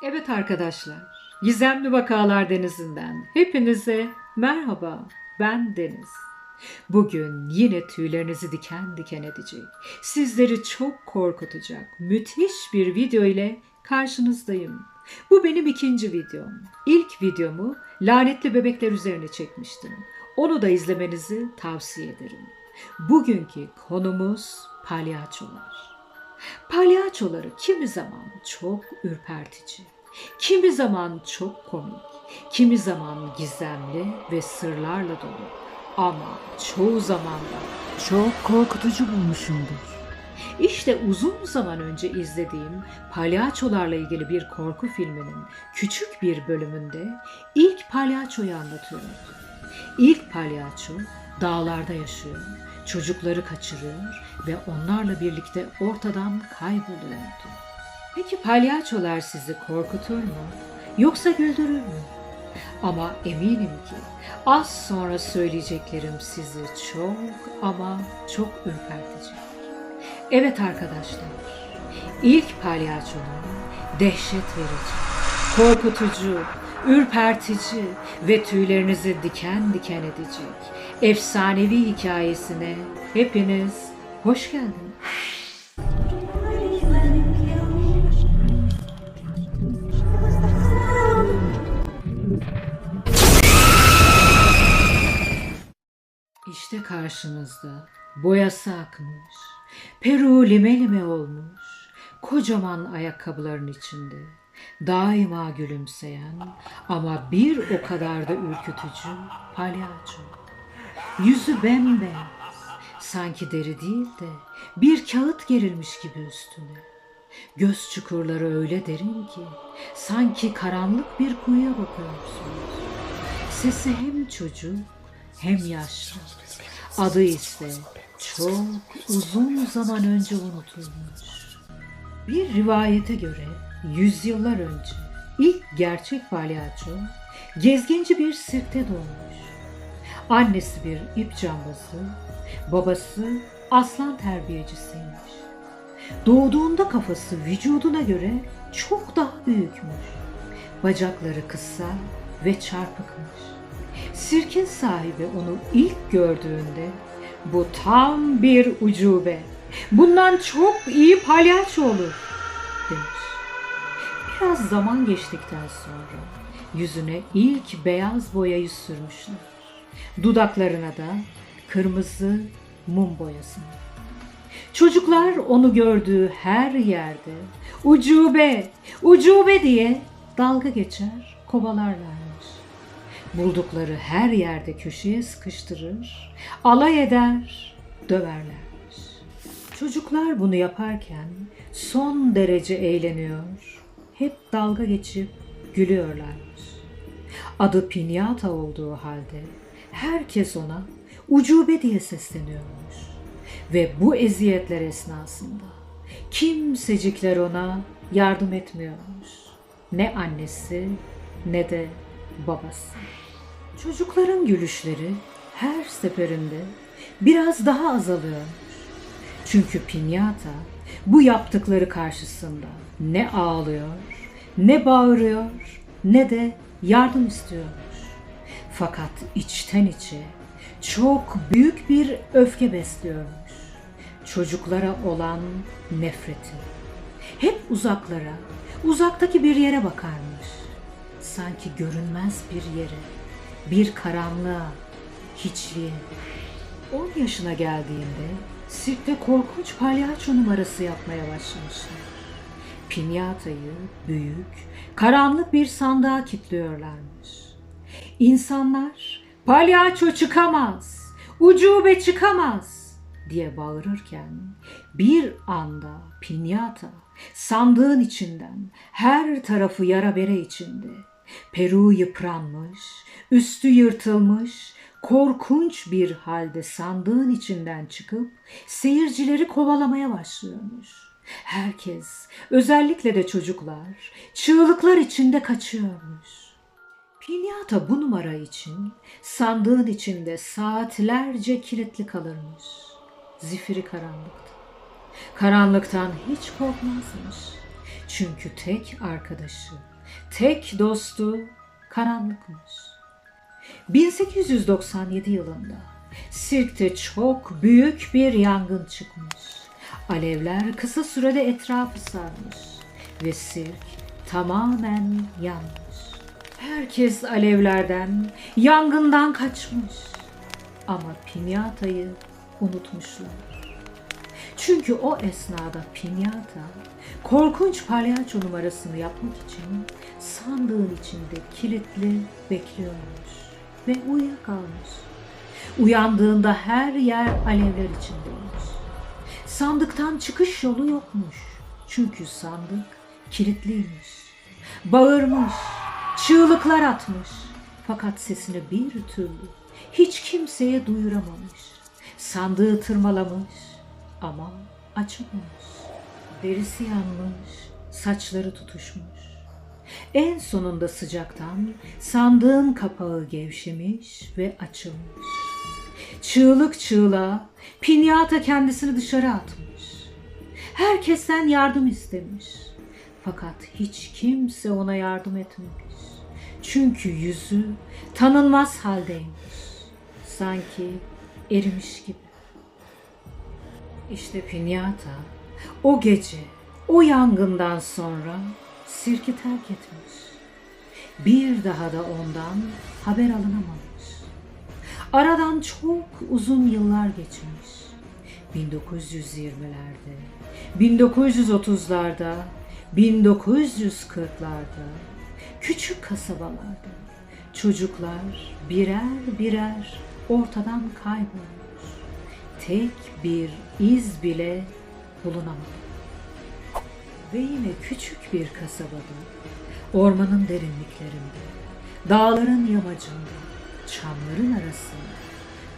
Evet arkadaşlar, Gizemli Vakalar Denizi'nden hepinize merhaba, ben Deniz. Bugün yine tüylerinizi diken diken edecek, sizleri çok korkutacak müthiş bir video ile karşınızdayım. Bu benim ikinci videom. İlk videomu lanetli bebekler üzerine çekmiştim. Onu da izlemenizi tavsiye ederim. Bugünkü konumuz palyaçolar. Palyaçoları kimi zaman çok ürpertici, kimi zaman çok komik, kimi zaman gizemli ve sırlarla dolu. Ama çoğu zaman da çok korkutucu bulmuşumdur. İşte uzun zaman önce izlediğim palyaçolarla ilgili bir korku filminin küçük bir bölümünde ilk palyaçoyu anlatıyordu. İlk palyaço dağlarda yaşıyor, çocukları kaçırıyor ve onlarla birlikte ortadan kayboluyordu. Peki palyaçolar sizi korkutur mu? Yoksa güldürür mü? Ama eminim ki az sonra söyleyeceklerim sizi çok ama çok ürpertecek. Evet arkadaşlar, ilk palyaçonun dehşet verici, korkutucu, ürpertici ve tüylerinizi diken diken edecek efsanevi hikayesine hepiniz hoş geldiniz. İşte karşınızda boyası akmış, peruğu lime lime olmuş, kocaman ayakkabıların içinde, daima gülümseyen ama bir o kadar da ürkütücü palyaço. Yüzü bembeyaz, sanki deri değil de bir kağıt gerilmiş gibi üstüne. Göz çukurları öyle derin ki sanki karanlık bir kuyuya bakıyorsunuz. Sesi hem çocuk hem yaşlı. Adı ise çok uzun zaman önce unutulmuş. Bir rivayete göre yüzyıllar önce ilk gerçek palyaço gezginci bir sirkte doğmuş. Annesi bir ip cambazı, babası aslan terbiyecisiymiş. Doğduğunda kafası vücuduna göre çok daha büyükmüş. Bacakları kısa ve çarpıkmış. Sirkin sahibi onu ilk gördüğünde bu tam bir ucube, bundan çok iyi palyaço olur demiş. Biraz zaman geçtikten sonra yüzüne ilk beyaz boyayı sürmüşler. Dudaklarına da kırmızı mum boyasını. Çocuklar onu gördüğü her yerde ucube, ucube diye dalga geçer, kovalarlarmış. Buldukları her yerde köşeye sıkıştırır, alay eder, döverlermiş. Çocuklar bunu yaparken son derece eğleniyor, hep dalga geçip gülüyorlarmış. Adı Pinyata olduğu halde herkes ona ucube diye sesleniyormuş. Ve bu eziyetler esnasında kimsecikler ona yardım etmiyormuş. Ne annesi ne de babası. Çocukların gülüşleri her seferinde biraz daha azalıyormuş. Çünkü Pinyata bu yaptıkları karşısında ne ağlıyor, ne bağırıyor, ne de yardım istiyormuş. Fakat içten içe çok büyük bir öfke besliyormuş. Çocuklara olan nefreti. Hep uzaklara, uzaktaki bir yere bakarmış. Sanki görünmez bir yere, bir karanlığa, hiçliğe. 10 yaşına geldiğinde sirkte korkunç palyaço numarası yapmaya başlamışlar. Pinyatayı büyük, karanlık bir sandığa kilitliyorlarmış. İnsanlar palyaço çıkamaz, ucube çıkamaz diye bağırırken bir anda Pinyata sandığın içinden her tarafı yara bere içinde, peruğu yıpranmış, üstü yırtılmış, korkunç bir halde sandığın içinden çıkıp seyircileri kovalamaya başlıyormuş. Herkes, özellikle de çocuklar, çığlıklar içinde kaçıyormuş. Pinyata bu numara için sandığın içinde saatlerce kilitli kalırmış. Zifiri karanlıktı. Karanlıktan hiç korkmazmış. Çünkü tek arkadaşı Tek dostu karanlıkmış. 1897 yılında sirkte çok büyük bir yangın çıkmış. Alevler kısa sürede etrafı sarmış ve sirk tamamen yanmış. Herkes alevlerden, yangından kaçmış. Ama Piñata'yı unutmuşlar. Çünkü o esnada Piñata korkunç palyaço numarasını yapmak için sandığın içinde kilitli bekliyormuş ve uyuyakalmış. Uyandığında her yer alevler içindeymiş. Sandıktan çıkış yolu yokmuş. Çünkü sandık kilitliymiş. Bağırmış, çığlıklar atmış. Fakat sesini bir türlü hiç kimseye duyuramamış. Sandığı tırmalamış ama açamamış. Derisi yanmış, saçları tutuşmuş. En sonunda sıcaktan sandığın kapağı gevşemiş ve açılmış. Çığlık çığlığa Piñata kendisini dışarı atmış. Herkesten yardım istemiş. Fakat hiç kimse ona yardım etmemiş. Çünkü yüzü tanınmaz haldeymiş. Sanki erimiş gibi. İşte Piñata o gece, o yangından sonra sirki terk etmiş. Bir daha da ondan haber alınamamış. Aradan çok uzun yıllar geçmiş. 1920'lerde, 1930'larda, 1940'larda, küçük kasabalarda çocuklar birer birer ortadan kaybolmuş. Tek bir iz bile bulunamadı. Ve yine küçük bir kasabada, ormanın derinliklerinde, dağların yamacında, çamların arasında,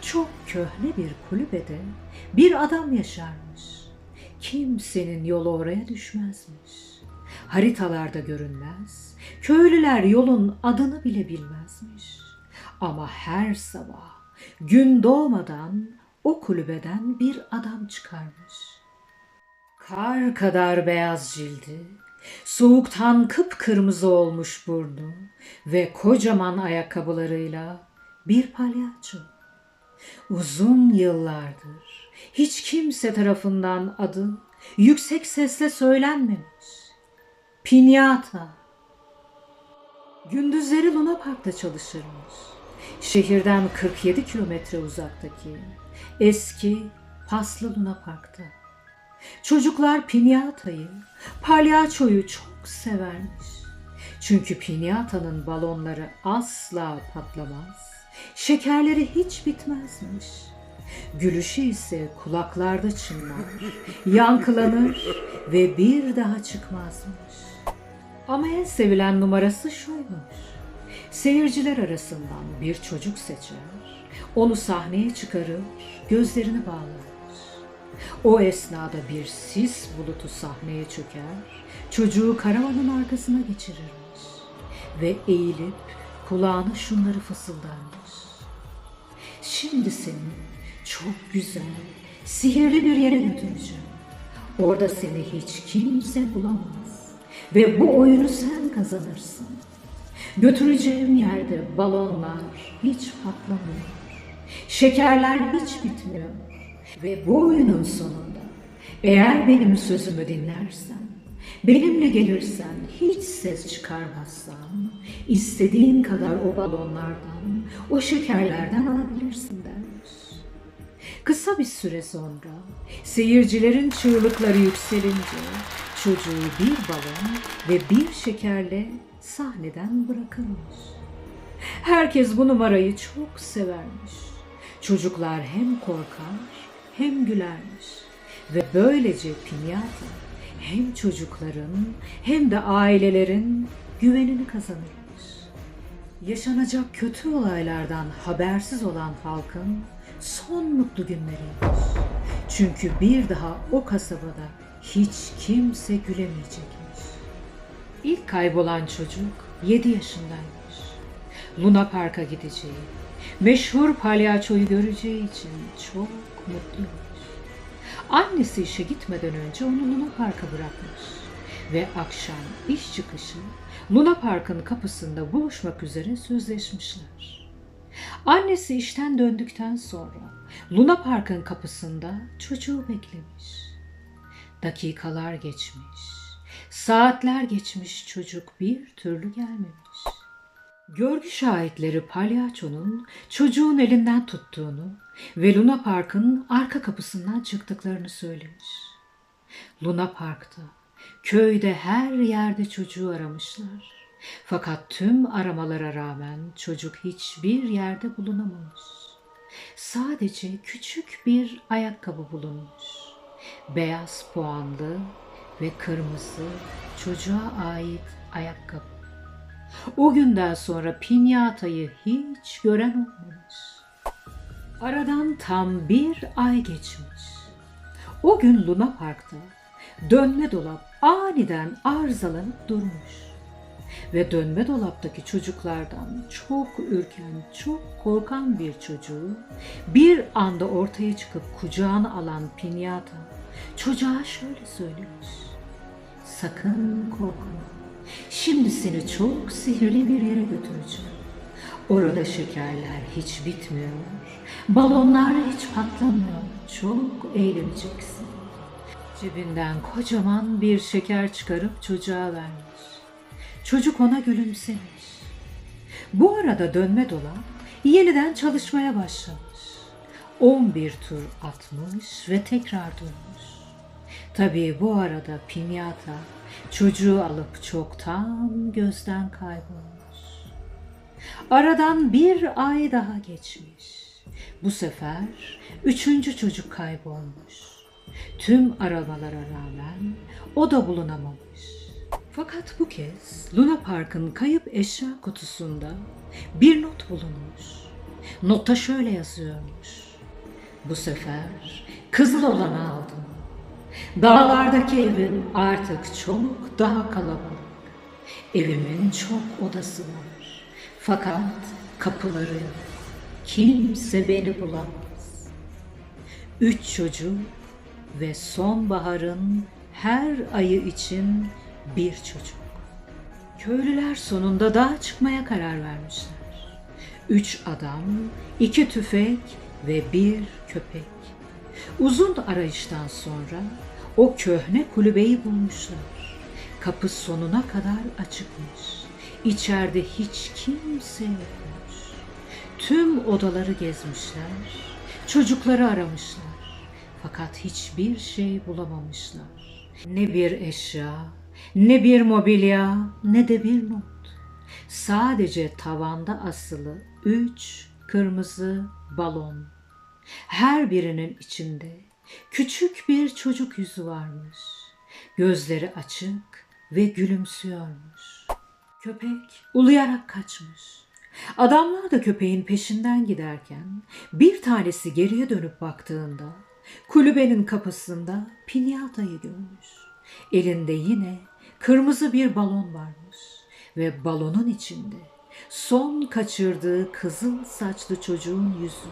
çok köhne bir kulübede bir adam yaşarmış. Kimsenin yolu oraya düşmezmiş. Haritalarda görünmez, köylüler yolun adını bile bilmezmiş. Ama her sabah gün doğmadan o kulübeden bir adam çıkarmış. Kar kadar beyaz cildi, soğuktan kıpkırmızı olmuş burnu ve kocaman ayakkabılarıyla bir palyaço. Uzun yıllardır hiç kimse tarafından adı yüksek sesle söylenmemiş. Piñata. Gündüzleri Luna Park'ta çalışırmış. Şehirden 47 kilometre uzaktaki eski paslı Luna Park'ta. Çocuklar Piñata'yı, palyaçoyu çok severmiş. Çünkü Piñata'nın balonları asla patlamaz, şekerleri hiç bitmezmiş. Gülüşü ise kulaklarda çınlar, yankılanır ve bir daha çıkmazmış. Ama en sevilen numarası şuymuş. Seyirciler arasından bir çocuk seçer, onu sahneye çıkarır, gözlerini bağlar. O esnada bir sis bulutu sahneye çöker, çocuğu karavanın arkasına geçirirmiş ve eğilip kulağına şunları fısıldarmış. Şimdi seni çok güzel, sihirli bir yere götüreceğim. Orada seni hiç kimse bulamaz ve bu oyunu sen kazanırsın. Götüreceğim yerde balonlar hiç patlamıyor, şekerler hiç bitmiyor. Ve bu oyunun sonunda eğer benim sözümü dinlersen, benimle gelirsen, hiç ses çıkarmazsan, istediğin kadar o balonlardan, o şekerlerden alabilirsin dermiş. Kısa bir süre sonra seyircilerin çığlıkları yükselince çocuğu bir balon ve bir şekerle sahneden bırakırmış. Herkes bu numarayı çok severmiş. Çocuklar hem korkar hem gülermiş ve böylece Piñata hem çocukların hem de ailelerin güvenini kazanırmış. Yaşanacak kötü olaylardan habersiz olan halkın son mutlu günleriymiş. Çünkü bir daha o kasabada hiç kimse gülemeyecekmiş. İlk kaybolan çocuk 7 yaşındaymış. Luna Park'a gideceği, meşhur palyaçoyu göreceği için çok mutluymuş. Annesi işe gitmeden önce onu Luna Park'a bırakmış. ve akşam iş çıkışı Luna Park'ın kapısında buluşmak üzere sözleşmişler. Annesi işten döndükten sonra Luna Park'ın kapısında çocuğu beklemiş. Dakikalar geçmiş, saatler geçmiş, çocuk bir türlü gelmemiş. Görgü şahitleri palyaçonun çocuğun elinden tuttuğunu ve Luna Park'ın arka kapısından çıktıklarını söylemiş. Luna Park'ta, köyde her yerde çocuğu aramışlar. Fakat tüm aramalara rağmen çocuk hiçbir yerde bulunamamış. Sadece küçük bir ayakkabı bulunmuş. Beyaz puanlı ve kırmızı çocuğa ait ayakkabı. O günden sonra pinyatayı hiç gören olmamış. Aradan tam bir ay geçmiş. O gün Luna Park'ta dönme dolap aniden arızalanıp durmuş. Ve dönme dolaptaki çocuklardan çok ürken, çok korkan bir çocuğu bir anda ortaya çıkıp kucağına alan pinyata çocuğa şöyle söylemiş: "Sakın korkma. Şimdi seni çok sihirli bir yere götüreceğim. Orada şekerler hiç bitmiyor, balonlar hiç patlamıyor. Çok eğleneceksin." Cebinden kocaman bir şeker çıkarıp çocuğa vermiş. Çocuk ona gülümsemiş. Bu arada dönme dolap yeniden çalışmaya başlamış. 11 tur atmış ve tekrar durmuş. Tabii bu arada pinyata çocuğu alıp çoktan gözden kaybolmuş. Aradan bir ay daha geçmiş. Bu sefer 3. çocuk kaybolmuş. Tüm aramalara rağmen o da bulunamamış. Fakat bu kez Luna Park'ın kayıp eşya kutusunda bir not bulunmuş. Notta şöyle yazıyormuş: "Bu sefer kızıl olanı aldım. Dağlardaki evim artık çok daha kalabalık. Evimin çok odası var. Fakat kapıları yok. Kimse beni bulamaz. 3 çocuk ve sonbaharın her ayı için bir çocuk." Köylüler sonunda dağa çıkmaya karar vermişler. 3 adam, 2 tüfek ve 1 köpek. Uzun arayıştan sonra o köhne kulübeyi bulmuşlar. Kapı sonuna kadar açıkmış. İçeride hiç kimse yokmuş. Tüm odaları gezmişler, çocukları aramışlar. Fakat hiçbir şey bulamamışlar. Ne bir eşya, ne bir mobilya, ne de bir not. Sadece tavanda asılı 3 kırmızı balon. Her birinin içinde küçük bir çocuk yüzü varmış. Gözleri açık ve gülümsüyormuş. Köpek uluyarak kaçmış. Adamlar da köpeğin peşinden giderken bir tanesi geriye dönüp baktığında kulübenin kapısında pinyatayı görmüş. Elinde yine kırmızı bir balon varmış ve balonun içinde son kaçırdığı kızıl saçlı çocuğun yüzü.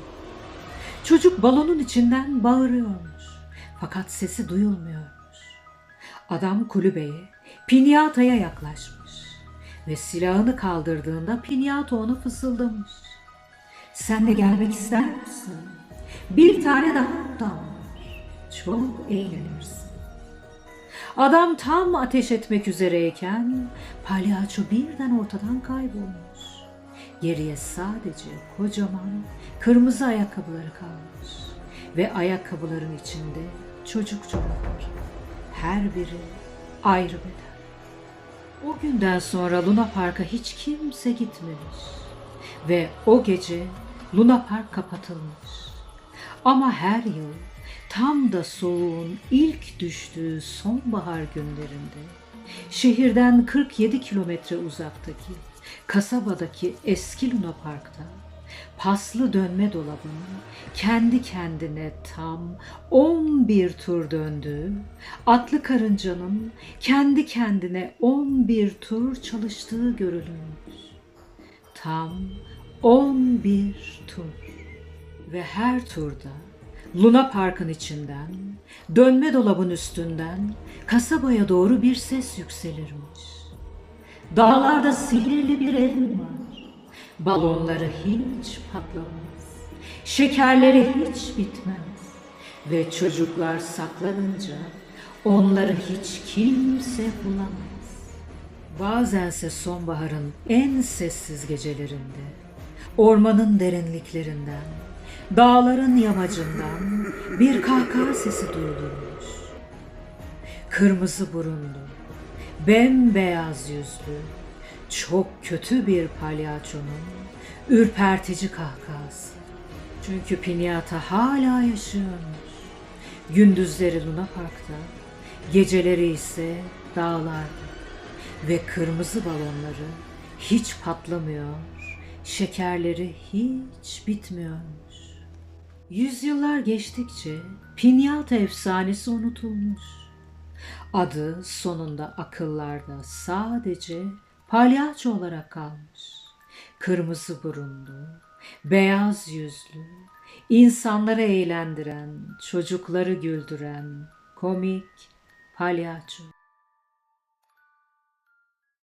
Çocuk balonun içinden bağırıyormuş. Fakat sesi duyulmuyormuş. Adam kulübeye, pinyataya yaklaşmış ve silahını kaldırdığında pinyata ona fısıldamış: "Sen de gelmek ister misin? Bir tane daha adam var. Çok eğlenirsin." Adam tam ateş etmek üzereyken palyaço birden ortadan kaybolmuş. Geriye sadece kocaman kırmızı ayakkabıları kalmış ve ayakkabıların içinde çocuk çorapları. Her biri ayrı beden. O günden sonra Luna Park'a hiç kimse gitmemiş ve o gece Luna Park kapatılmış. Ama her yıl tam da soğuğun ilk düştüğü sonbahar günlerinde şehirden 47 kilometre uzaktaki kasabadaki eski Luna Park'ta paslı dönme dolabının kendi kendine tam 11 tur döndüğü, atlı karıncanın kendi kendine 11 tur çalıştığı görülürmüş. Tam 11 tur ve her turda Luna Park'ın içinden, dönme dolabın üstünden kasabaya doğru bir ses yükselirmiş. Dağlarda sihirli bir evim var. Balonları hiç patlamaz. Şekerleri hiç bitmez. Ve çocuklar saklanınca onları hiç kimse bulamaz. Bazense sonbaharın en sessiz gecelerinde, ormanın derinliklerinden, dağların yamacından bir kahkaha sesi duyulurmuş. Kırmızı burunlu, bembeyaz yüzlü, çok kötü bir palyaçonun ürpertici kahkahası. Çünkü Pinyata hala yaşıyormuş. Gündüzleri Luna Park'ta, geceleri ise dağlarda ve kırmızı balonları hiç patlamıyor, şekerleri hiç bitmiyormuş. Yüzyıllar geçtikçe Pinyata efsanesi unutulmuş. Adı sonunda akıllarda sadece palyaço olarak kalmış. Kırmızı burunlu, beyaz yüzlü, insanları eğlendiren, çocukları güldüren komik palyaço.